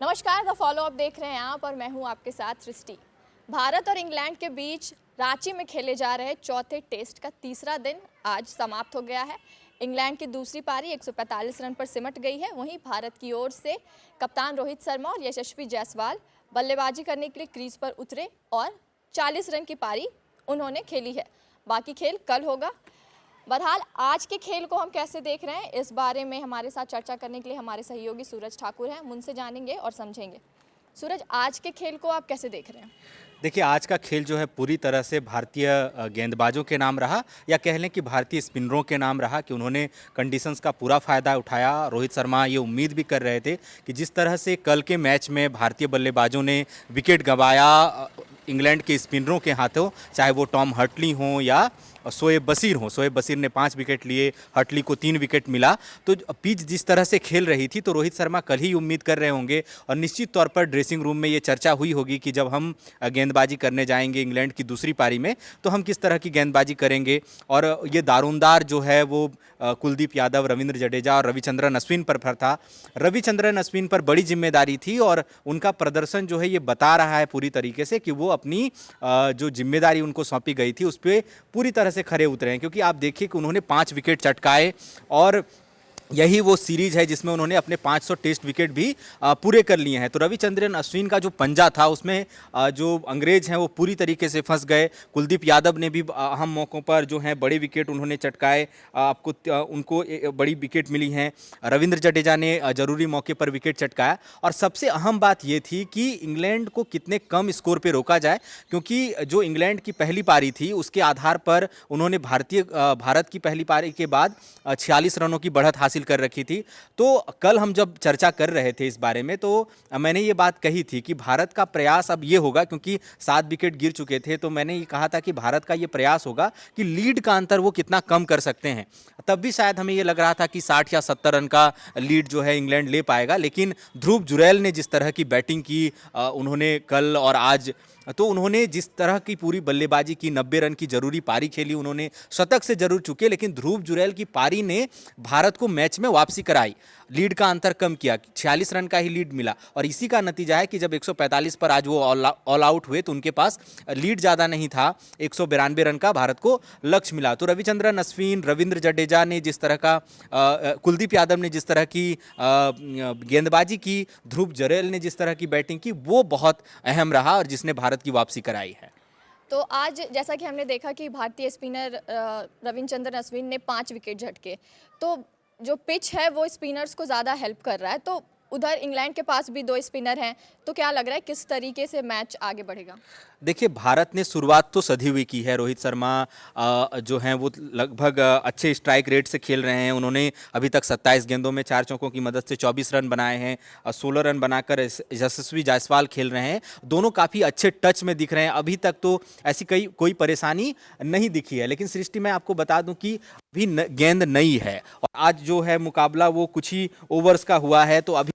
नमस्कार, the follow up देख रहे हैं आप और मैं हूं आपके साथ सृष्टि। भारत और इंग्लैंड के बीच रांची में खेले जा रहे चौथे टेस्ट का तीसरा दिन आज समाप्त हो गया है। इंग्लैंड की दूसरी पारी 145 रन पर सिमट गई है। वहीं भारत की ओर से कप्तान रोहित शर्मा और यशस्वी जायसवाल बल्लेबाजी करने के लिए क्रीज पर उतरे और 40 रन की पारी उन्होंने खेली है। बाकी खेल कल होगा। बहरहाल आज के खेल को हम कैसे देख रहे हैं, इस बारे में हमारे साथ चर्चा करने के लिए हमारे सहयोगी सूरज ठाकुर हैं। हम उनसे जानेंगे और समझेंगे। सूरज, आज के खेल को आप कैसे देख रहे हैं? देखिए, आज का खेल जो है पूरी तरह से भारतीय गेंदबाजों के नाम रहा, या कह लें कि भारतीय स्पिनरों के नाम रहा कि उन्होंने कंडीशंस का पूरा फ़ायदा उठाया। रोहित शर्मा ये उम्मीद भी कर रहे थे कि जिस तरह से कल के मैच में भारतीय बल्लेबाजों ने विकेट गंवाया इंग्लैंड के स्पिनरों के हाथों, चाहे वो टॉम हर्टली हों या शोएब बशीर हों। शोएब बशीर ने 5 विकेट लिए, हर्टली को 3 विकेट मिला। तो पिच जिस तरह से खेल रही थी तो रोहित शर्मा कल ही उम्मीद कर रहे होंगे और निश्चित तौर पर ड्रेसिंग रूम में ये चर्चा हुई होगी कि जब हम गेंदबाजी करने जाएंगे इंग्लैंड की दूसरी पारी में तो हम किस तरह की गेंदबाजी करेंगे। और ये दारोमदार जो है वो कुलदीप यादव, रविंद्र जडेजा और रविचंद्रन अश्विन पर था। रविचंद्रन अश्विन पर बड़ी जिम्मेदारी थी और उनका प्रदर्शन जो है ये बता रहा है पूरी तरीके से कि वो अपनी जो जिम्मेदारी उनको सौंपी गई थी उस पर पूरी तरह से खरे उतरे हैं। क्योंकि आप देखिए कि उन्होंने 5 विकेट चटकाए और यही वो सीरीज है जिसमें उन्होंने अपने 500 टेस्ट विकेट भी पूरे कर लिए हैं। तो रविचंद्रन अश्विन का जो पंजा था उसमें जो अंग्रेज हैं वो पूरी तरीके से फंस गए। कुलदीप यादव ने भी अहम मौक़ों पर जो हैं बड़े विकेट उन्होंने चटकाए, आपको उनको बड़ी विकेट मिली हैं। रविंद्र जडेजा ने ज़रूरी मौके पर विकेट चटकाया। और सबसे अहम बात ये थी कि इंग्लैंड को कितने कम स्कोर पर रोका जाए, क्योंकि जो इंग्लैंड की पहली पारी थी उसके आधार पर उन्होंने भारत की पहली पारी के बाद 46 रनों की बढ़त हासिल कर रखी थी। तो कल हम जब चर्चा कर रहे थे इस बारे में तो मैंने ये बात कही थी कि भारत का प्रयास अब ये होगा, क्योंकि 7 विकेट गिर चुके थे, तो मैंने ये कहा था कि भारत का ये प्रयास होगा कि लीड का अंतर वो कितना कम कर सकते हैं। तब भी शायद हमें ये लग रहा था कि 60 या 70 रन का लीड जो है इंग्लैंड ले पाएगा। लेकिन ध्रुव जुरैल ने जिस तरह की बैटिंग की उन्होंने कल और आज, तो उन्होंने जिस तरह की पूरी बल्लेबाजी की, 90 रन की जरूरी पारी खेली, उन्होंने शतक से जरूर चुके, लेकिन ध्रुव जुरैल की पारी ने भारत को मैच में वापसी कराई, लीड का अंतर कम किया। 46 रन का ही लीड मिला और इसी का नतीजा है कि जब 145 पर आज वो ऑल आउट हुए तो उनके पास लीड ज़्यादा नहीं था, 192 रन का भारत को लक्ष्य मिला। तो रविचंद्रन अश्विन, रविंद्र जडेजा ने जिस तरह का, कुलदीप यादव ने जिस तरह की गेंदबाजी की, ध्रुव जुरैल ने जिस तरह की बैटिंग की, वो बहुत अहम रहा और जिसने भारत की वापसी कराई है। तो आज जैसा कि हमने देखा कि भारतीय स्पिनर रविचंद्रन अश्विन ने 5 विकेट झटके, तो जो पिच है वो स्पिनर्स को ज़्यादा हेल्प कर रहा है। तो उधर इंग्लैंड के पास भी 2 स्पिनर हैं, तो क्या लग रहा है किस तरीके से मैच आगे बढ़ेगा? देखिए, भारत ने शुरुआत तो सधी हुई की है। रोहित शर्मा जो हैं वो लगभग अच्छे स्ट्राइक रेट से खेल रहे हैं। उन्होंने अभी तक 27 गेंदों में 4 चौकों की मदद से 24 रन बनाए हैं, 16 रन बनाकर यशस्वी जायसवाल खेल रहे हैं। दोनों काफ़ी अच्छे टच में दिख रहे हैं। अभी तक तो ऐसी कोई परेशानी नहीं दिखी है। लेकिन सृष्टि, मैं आपको बता दूं कि अभी गेंद नई है और आज जो है मुकाबला वो कुछ ही ओवर्स का हुआ है, तो अभी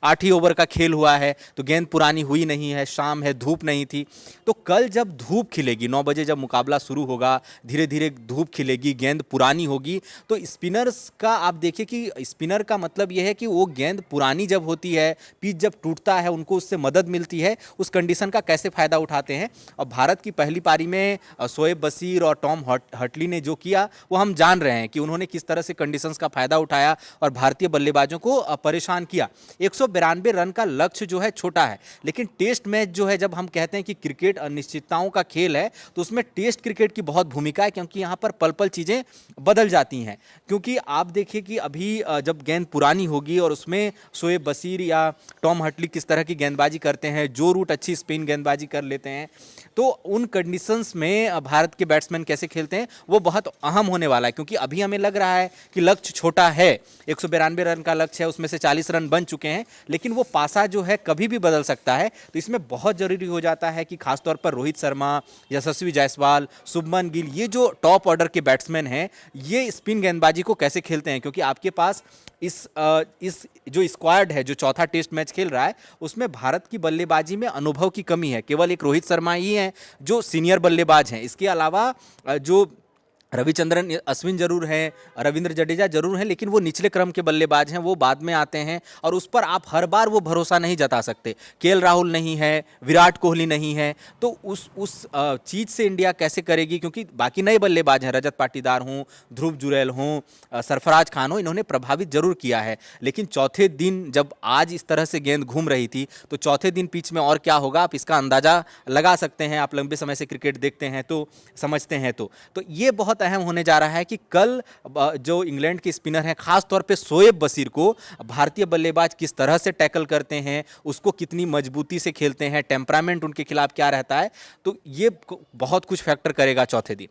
8 ही ओवर का खेल हुआ है, तो गेंद पुरानी हुई नहीं है, शाम है, धूप नहीं थी। तो कल जब धूप खिलेगी, 9 बजे जब मुकाबला शुरू होगा, धीरे धीरे धूप खिलेगी, गेंद पुरानी होगी, तो स्पिनर्स का आप देखिए कि स्पिनर का मतलब यह है कि वो गेंद पुरानी जब होती है, पिच जब टूटता है, उनको उससे मदद मिलती है, उस कंडीशन का कैसे फ़ायदा उठाते हैं। और भारत की पहली पारी में शोएब बशीर और टॉम हर्टली ने जो किया वो हम जान रहे हैं कि उन्होंने किस तरह से कंडीशंस का फ़ायदा उठाया और भारतीय बल्लेबाजों को परेशान किया। 192 रन का लक्ष्य जो है छोटा है, लेकिन टेस्ट मैच जो है, जब हम कहते हैं कि क्रिकेट अनिश्चितताओं का खेल है, तो उसमें टेस्ट क्रिकेट की बहुत भूमिका है, क्योंकि यहाँ पर पल पल चीज़ें बदल जाती हैं। क्योंकि आप देखिए कि अभी जब गेंद पुरानी होगी और उसमें शोएब बशीर या टॉम हर्टली किस तरह की गेंदबाजी करते हैं, जो रूट अच्छी स्पिन गेंदबाजी कर लेते हैं, तो उन कंडीशंस में भारत के बैट्समैन कैसे खेलते हैं वो बहुत अहम होने वाला है। क्योंकि अभी हमें लग रहा है कि लक्ष्य छोटा है, 192 रन का लक्ष्य है, उसमें से 40 रन बन चुके हैं, लेकिन वो पासा जो है कभी भी बदल सकता है। तो इसमें बहुत ज़रूरी हो जाता है कि खासतौर पर रोहित शर्मा, यशस्वी जायसवाल, शुभमन गिल, ये जो टॉप ऑर्डर के बैट्समैन हैं, ये स्पिन गेंदबाजी को कैसे खेलते हैं। क्योंकि आपके पास इस जो स्क्वाड है जो चौथा टेस्ट मैच खेल रहा है, उसमें भारत की बल्लेबाजी में अनुभव की कमी है। केवल एक रोहित शर्मा ही हैं जो सीनियर बल्लेबाज हैं। इसके अलावा जो रविचंद्रन अश्विन जरूर हैं, रविंद्र जडेजा जरूर हैं, लेकिन वो निचले क्रम के बल्लेबाज हैं, वो बाद में आते हैं और उस पर आप हर बार वो भरोसा नहीं जता सकते। केएल राहुल नहीं है, विराट कोहली नहीं है, तो उस चीज़ से इंडिया कैसे करेगी, क्योंकि बाकी नए बल्लेबाज हैं, रजत पाटीदार हों, ध्रुव जुरैल हों, सरफराज खान हो, इन्होंने प्रभावित जरूर किया है। लेकिन चौथे दिन जब आज इस तरह से गेंद घूम रही थी, तो चौथे दिन पिच में और क्या होगा आप इसका अंदाजा लगा सकते हैं। आप लंबे समय से क्रिकेट देखते हैं तो समझते हैं। तो ये बहुत अहम होने जा रहा है कि कल जो इंग्लैंड के स्पिनर हैं, खास तौर पे शोएब बशीर को भारतीय बल्लेबाज किस तरह से टैकल करते हैं, उसको कितनी मजबूती से खेलते हैं, टेम्परामेंट उनके खिलाफ क्या रहता है, तो ये बहुत कुछ फैक्टर करेगा चौथे दिन।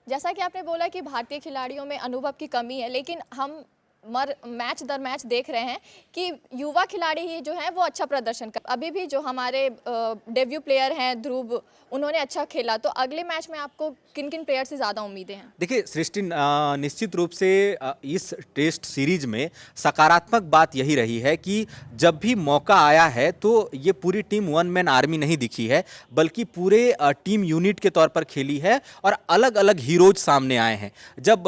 जैसा कि आपने बोला कि भारतीय खिलाड़ियों में अनुभव की कमी है, लेकिन हम मैच दर मैच देख रहे हैं कि युवा खिलाड़ी ही जो हैं वो अच्छा प्रदर्शन कर, अभी भी जो हमारे डेब्यू प्लेयर हैं ध्रुव, उन्होंने अच्छा खेला। तो अगले मैच में आपको किन किन प्लेयर से ज़्यादा उम्मीदें हैं? देखिए सृष्टि, निश्चित रूप से इस टेस्ट सीरीज में सकारात्मक बात यही रही है कि जब भी मौका आया है तो ये पूरी टीम वन मैन आर्मी नहीं दिखी है, बल्कि पूरे टीम यूनिट के तौर पर खेली है और अलग अलग हीरोज सामने आए हैं। जब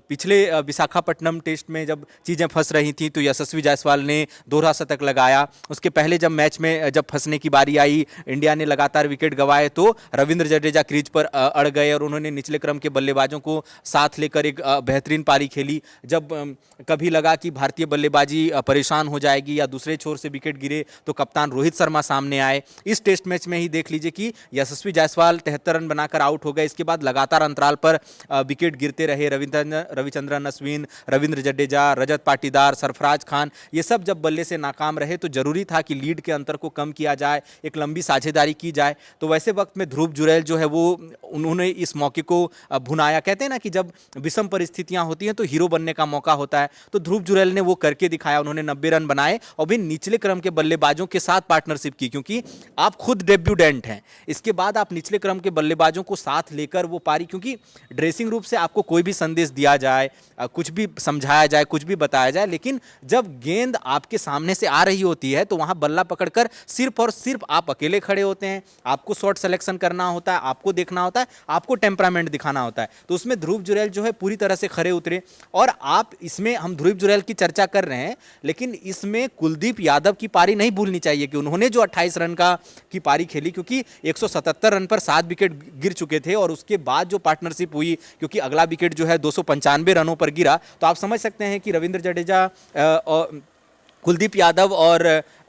पिछले विशाखापट्टनम टेस्ट में जब चीज़ें फंस रही थी तो यशस्वी जायसवाल ने दोहरा शतक लगाया। उसके पहले जब मैच में जब फंसने की बारी आई, इंडिया ने लगातार विकेट गंवाए, तो रविंद्र जडेजा क्रीज पर अड़ गए और उन्होंने निचले क्रम के बल्लेबाजों को साथ लेकर एक बेहतरीन पारी खेली। जब कभी लगा कि भारतीय बल्लेबाजी परेशान हो जाएगी या दूसरे छोर से विकेट गिरे, तो कप्तान रोहित शर्मा सामने आए। इस टेस्ट मैच में ही देख लीजिए कि यशस्वी जायसवाल 73 रन बनाकर आउट हो गए। इसके बाद लगातार अंतराल पर विकेट गिरते रहे। रविचंद्रन अश्विन, रविंद्र जडेजा, रजत पाटीदार, सरफराज खान, ये सब जब बल्ले से नाकाम रहे तो जरूरी था कि लीड के अंतर को कम किया जाए, एक लंबी साझेदारी की जाए। तो वैसे वक्त में ध्रुव जुरैल जो है वो उन्होंने इस मौके को भुनाया। कहते हैं ना कि जब विषम परिस्थितियां होती हैं तो हीरो बनने का मौका होता है, तो ध्रुव जुरैल ने वो करके दिखाया। उन्होंने 90 रन बनाए और भी निचले क्रम के बल्लेबाजों के साथ पार्टनरशिप की, क्योंकि आप खुद डेब्यूडेंट हैं, इसके बाद आप निचले क्रम के बल्लेबाजों को साथ लेकर वो पारी, क्योंकि ड्रेसिंग रूम से आपको कोई भी संदेश दिया जाए, कुछ भी समझाया जाए, कुछ भी बताया जाए, लेकिन जब गेंद आपके सामने से आ रही होती है तो वहां बल्ला पकड़कर सिर्फ और सिर्फ आप अकेले खड़े होते हैं। आपको शॉट सिलेक्शन करना होता है, आपको देखना होता है, आपको टेम्परामेंट दिखाना होता है। तो उसमें ध्रुव जुरैल जो है पूरी तरह से खरे उतरे। और आप इसमें, हम ध्रुव जुरैल की चर्चा कर रहे हैं, लेकिन इसमें कुलदीप यादव की पारी नहीं भूलनी चाहिए कि उन्होंने जो 28 रन की पारी खेली, क्योंकि 177 रन पर 7 विकेट गिर चुके थे और उसके बाद जो पार्टनरशिप हुई, क्योंकि अगला विकेट जो है 295 रनों पर गिरा, तो आप समझ सकते हैं कि रविंद्र जडेजा और कुलदीप यादव और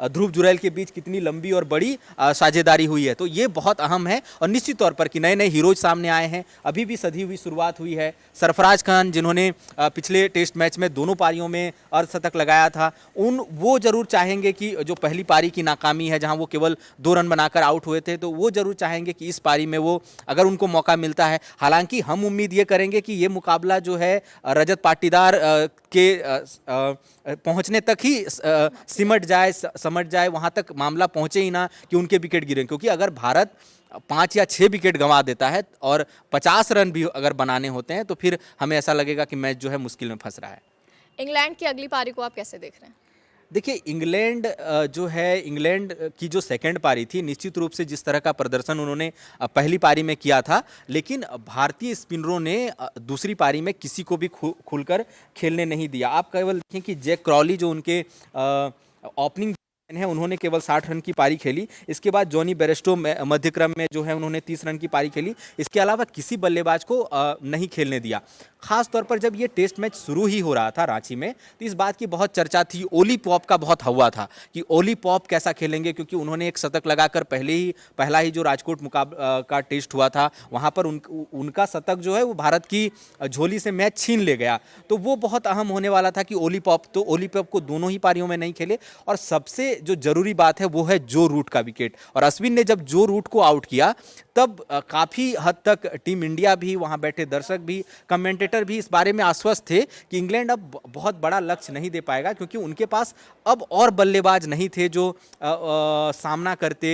ध्रुव जुरैल के बीच कितनी लंबी और बड़ी साझेदारी हुई है। तो ये बहुत अहम है और निश्चित तौर पर कि नए नए हीरोज सामने आए हैं, अभी भी सधी हुई शुरुआत हुई है। सरफराज खान जिन्होंने पिछले टेस्ट मैच में दोनों पारियों में अर्धशतक लगाया था, वो जरूर चाहेंगे कि जो पहली पारी की नाकामी है जहां वो केवल 2 रन बनाकर आउट हुए थे, तो वो जरूर चाहेंगे कि इस पारी में वो, अगर उनको मौका मिलता है, हालांकि हम उम्मीद ये करेंगे कि ये मुकाबला जो है रजत पाटीदार के पहुंचने तक ही सिमट जाए, समझ जाए, वहां तक मामला पहुंचे ही ना कि उनके विकेट गिरे। क्योंकि अगर भारत 5 या 6 विकेट गंवा देता है और 50 रन भी अगर बनाने होते हैं, तो फिर हमें ऐसा लगेगा कि मैच जो है मुश्किल में फंस रहा है। इंग्लैंड की अगली पारी को आप कैसे देख रहे हैं? देखिए इंग्लैंड जो है, इंग्लैंड की जो सेकंड पारी थी, निश्चित रूप से जिस तरह का प्रदर्शन उन्होंने पहली पारी में किया था, लेकिन भारतीय स्पिनरों ने दूसरी पारी में किसी को भी खुलकर खेलने नहीं दिया। आप केवल देखें कि जैक क्रॉली जो उनके ओपनिंग है, उन्होंने केवल 60 रन की पारी खेली। इसके बाद जॉनी बेरेस्टो मध्य क्रम में जो है उन्होंने 30 रन की पारी खेली। इसके अलावा किसी बल्लेबाज को नहीं खेलने दिया। खास तौर पर जब ये टेस्ट मैच शुरू ही हो रहा था रांची में, तो इस बात की बहुत चर्चा थी, ओली पॉप का बहुत हवा था कि ओली पॉप कैसा खेलेंगे, क्योंकि उन्होंने एक शतक लगाकर पहला ही जो राजकोट का टेस्ट हुआ था, वहां पर उनका शतक जो है वो भारत की झोली से मैच छीन ले गया। तो वो बहुत अहम होने वाला था कि ओली पॉप को दोनों ही पारियों में नहीं खेले। और सबसे जो जरूरी बात है वो है जो रूट का विकेट, और अश्विन ने जब जो रूट को आउट किया, तब काफी हद तक टीम इंडिया भी, वहां बैठे दर्शक भी, कमेंटेटर भी इस बारे में आश्वस्त थे कि इंग्लैंड अब बहुत बड़ा लक्ष्य नहीं दे पाएगा, क्योंकि उनके पास अब और बल्लेबाज नहीं थे जो सामना करते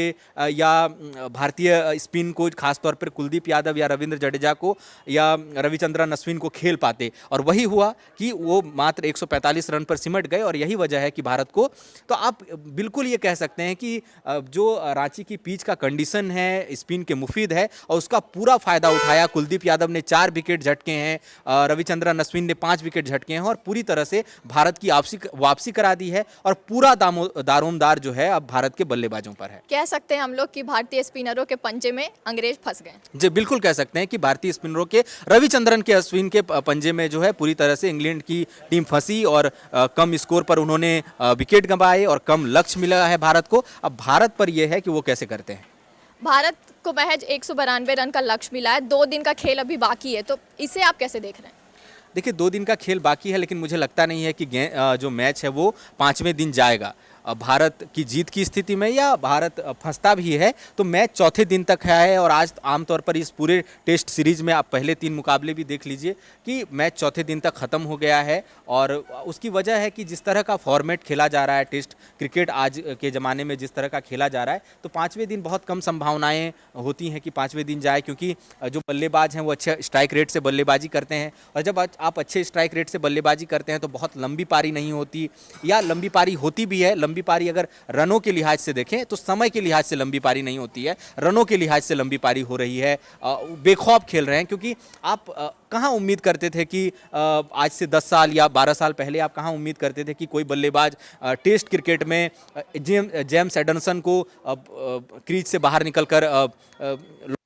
या भारतीय स्पिन को, खासतौर पर कुलदीप यादव या रविंद्र जडेजा को या रविचंद्रन अश्विन को खेल पाते। और वही हुआ कि वो मात्र 145 रन पर सिमट गए, और यही वजह है कि भारत को, तो आप बिल्कुल ये कह सकते हैं कि जो रांची की पिच का कंडीशन है स्पिन के मुफीद है और उसका पूरा फायदा उठाया। कुलदीप यादव ने 4 विकेट झटके हैं, रविचंद्रन अश्विन ने 5 विकेट झटके हैं और पूरी तरह से भारत की वापसी करा दी है और पूरा दारोमदार जो है अब भारत के बल्लेबाजों पर है। कह सकते हैं हम लोग कि भारतीय स्पिनरों के पंजे में अंग्रेज फंस गए। जी बिल्कुल कह सकते हैं कि भारतीय स्पिनरों के रविचंद्रन के अश्विन के पंजे में जो है पूरी तरह से इंग्लैंड की टीम फंसी और कम स्कोर पर उन्होंने विकेट गंवाए और कम लक्ष्य मिला है भारत को। अब भारत पर यह है कि वो कैसे करते हैं। भारत को महज 192 रन का लक्ष्य मिला है, 2 दिन का खेल अभी बाकी है, तो इसे आप कैसे देख रहे हैं? देखिए 2 दिन का खेल बाकी है लेकिन मुझे लगता नहीं है कि जो मैच है वो 5वें दिन जाएगा। भारत की जीत की स्थिति में या भारत फंसता भी है तो मैच चौथे दिन तक है और आज आमतौर पर इस पूरे टेस्ट सीरीज में आप पहले 3 मुकाबले भी देख लीजिए कि मैच चौथे दिन तक ख़त्म हो गया है और उसकी वजह है कि जिस तरह का फॉर्मेट खेला जा रहा है टेस्ट क्रिकेट आज के ज़माने में जिस तरह का खेला जा रहा है तो 5वें दिन बहुत कम संभावनाएं होती हैं कि 5वें दिन जाए, क्योंकि जो बल्लेबाज हैं वो अच्छे स्ट्राइक रेट से बल्लेबाजी करते हैं और जब आप अच्छे स्ट्राइक रेट से बल्लेबाजी करते हैं तो बहुत लंबी पारी नहीं होती या लंबी पारी होती भी है। लंबी पारी अगर रनों के लिहाज से देखें तो समय के लिहाज से लंबी पारी नहीं होती है, रनों के लिहाज से लंबी पारी हो रही है। बेखौफ खेल रहे हैं क्योंकि आप कहाँ उम्मीद करते थे कि आज से 10 साल या 12 साल पहले आप कहाँ उम्मीद करते थे कि कोई बल्लेबाज टेस्ट क्रिकेट में जेम्स एडमसन को क्रीज से बाहर निकलकर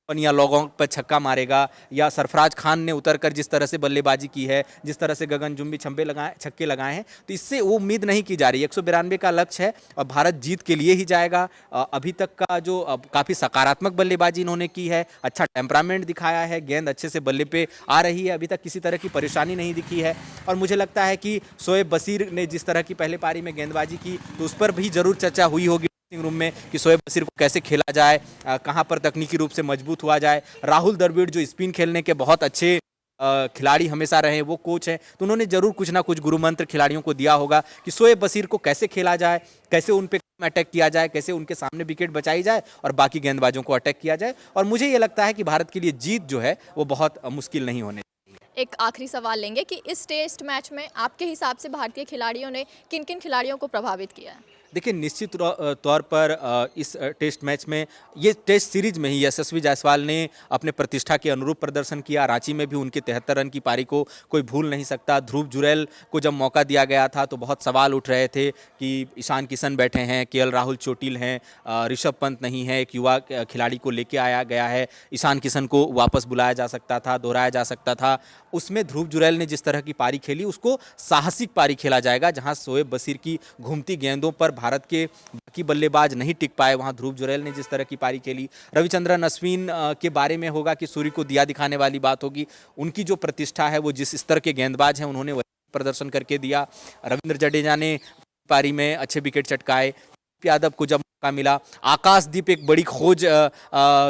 या लोगों पर छक्का मारेगा या सरफराज खान ने उतरकर जिस तरह से बल्लेबाजी की है, जिस तरह से गगनचुंबी छक्के लगाए हैं, तो इससे वो उम्मीद नहीं की जा रही। 192 का लक्ष्य है और भारत जीत के लिए ही जाएगा। अभी तक का जो काफ़ी सकारात्मक बल्लेबाजी इन्होंने की है, अच्छा टेम्परामेंट दिखाया है, गेंद अच्छे से बल्ले पे आ रही है, अभी तक किसी तरह की परेशानी नहीं दिखी है और मुझे लगता है कि शोएब बशीर ने जिस तरह की पहले पारी में गेंदबाजी की तो उस पर भी जरूर चर्चा हुई होगी रूम में कि शोएब बशीर को कैसे खेला जाए, कहां पर तकनीकी रूप से मजबूत हुआ जाए। राहुल द्रविड़ जो स्पिन खेलने के बहुत अच्छे खिलाड़ी हमेशा रहे, वो कोच हैं, तो उन्होंने जरूर कुछ ना कुछ गुरु मंत्र खिलाड़ियों को दिया होगा कि शोएब बशीर को कैसे खेला जाए, कैसे उन पे अटैक किया जाए, कैसे उनके सामने विकेट बचाई जाए और बाकी गेंदबाजों को अटैक किया जाए। और मुझे ये लगता है कि भारत के लिए जीत जो है वो बहुत मुश्किल नहीं होने। एक आखिरी सवाल लेंगे कि इस टेस्ट मैच में आपके हिसाब से भारतीय खिलाड़ियों ने किन किन खिलाड़ियों को प्रभावित किया है? देखिए निश्चित तौर पर इस टेस्ट मैच में ये टेस्ट सीरीज में ही यशस्वी जायसवाल ने अपने प्रतिष्ठा के अनुरूप प्रदर्शन किया। रांची में भी उनके 73 रन की पारी को कोई भूल नहीं सकता। ध्रुव जुरैल को जब मौका दिया गया था तो बहुत सवाल उठ रहे थे कि ईशान किशन बैठे हैं, केएल राहुल चोटिल हैं, ऋषभ पंत नहीं है, एक युवा खिलाड़ी को लेके आया गया है, ईशान किशन को वापस बुलाया जा सकता था, दोहराया जा सकता था। उसमें ध्रुव जुरैल ने जिस तरह की पारी खेली उसको साहसिक पारी खेला जाएगा, जहां शोएब बशीर की घूमती गेंदों पर भारत के बाकी बल्लेबाज नहीं टिक पाए, वहां ध्रुव जुरैल ने जिस तरह की पारी खेली। रविचंद्रन अश्विन के बारे में होगा कि सूर्य को दिया दिखाने वाली बात होगी, उनकी जो प्रतिष्ठा है वो जिस स्तर के गेंदबाज हैं उन्होंने वही प्रदर्शन करके दिया। रविंद्र जडेजा ने पारी में अच्छे विकेट चटकाए। यादव को जब मौका मिला, आकाशदीप एक बड़ी खोज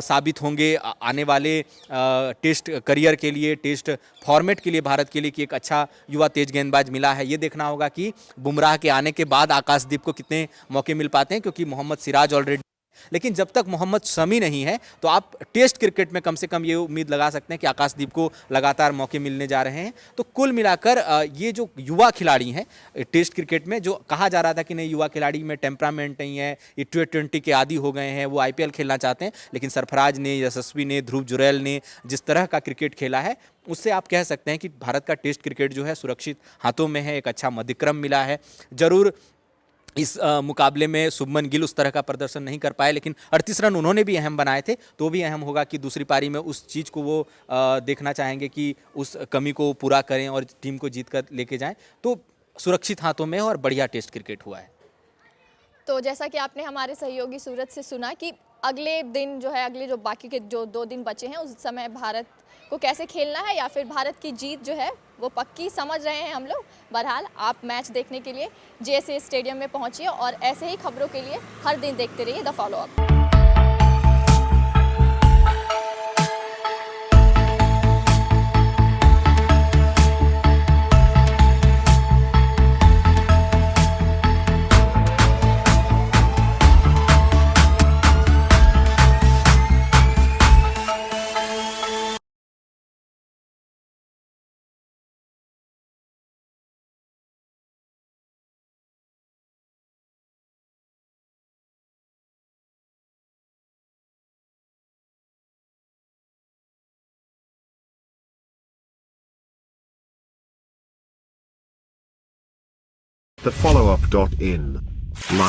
साबित होंगे आने वाले टेस्ट करियर के लिए, टेस्ट फॉर्मेट के लिए भारत के लिए कि एक अच्छा युवा तेज गेंदबाज मिला है। ये देखना होगा कि बुमराह के आने के बाद आकाशदीप को कितने मौके मिल पाते हैं, क्योंकि मोहम्मद सिराज ऑलरेडी, लेकिन जब तक मोहम्मद शमी नहीं है तो आप टेस्ट क्रिकेट में कम से कम ये उम्मीद लगा सकते हैं कि आकाशदीप को लगातार मौके मिलने जा रहे हैं। तो कुल मिलाकर ये जो युवा खिलाड़ी हैं टेस्ट क्रिकेट में, जो कहा जा रहा था कि नहीं युवा खिलाड़ी में टेम्परामेंट नहीं है, ये T20 के आदी हो गए हैं, वो IPL खेलना चाहते हैं, लेकिन सरफराज ने, यशस्वी ने, ध्रुव जुरैल ने जिस तरह का क्रिकेट खेला है उससे आप कह सकते हैं कि भारत का टेस्ट क्रिकेट जो है सुरक्षित हाथों में है, एक अच्छा मध्यक्रम मिला है। जरूर इस मुकाबले में शुभमन गिल उस तरह का प्रदर्शन नहीं कर पाए, लेकिन 38 रन उन्होंने भी अहम बनाए थे, तो भी अहम होगा कि दूसरी पारी में उस चीज़ को वो देखना चाहेंगे कि उस कमी को पूरा करें और टीम को जीत कर लेके जाएं। तो सुरक्षित हाथों में और बढ़िया टेस्ट क्रिकेट हुआ है। तो जैसा कि आपने हमारे सहयोगी सूरज से सुना कि अगले दिन जो है, अगले जो बाकी के जो 2 दिन बचे हैं उस समय भारत को कैसे खेलना है या फिर भारत की जीत जो है वो पक्की समझ रहे हैं हम लोग। बहरहाल आप मैच देखने के लिए JSA स्टेडियम में पहुंचिए और ऐसे ही खबरों के लिए हर दिन देखते रहिए the follow up. The followup.in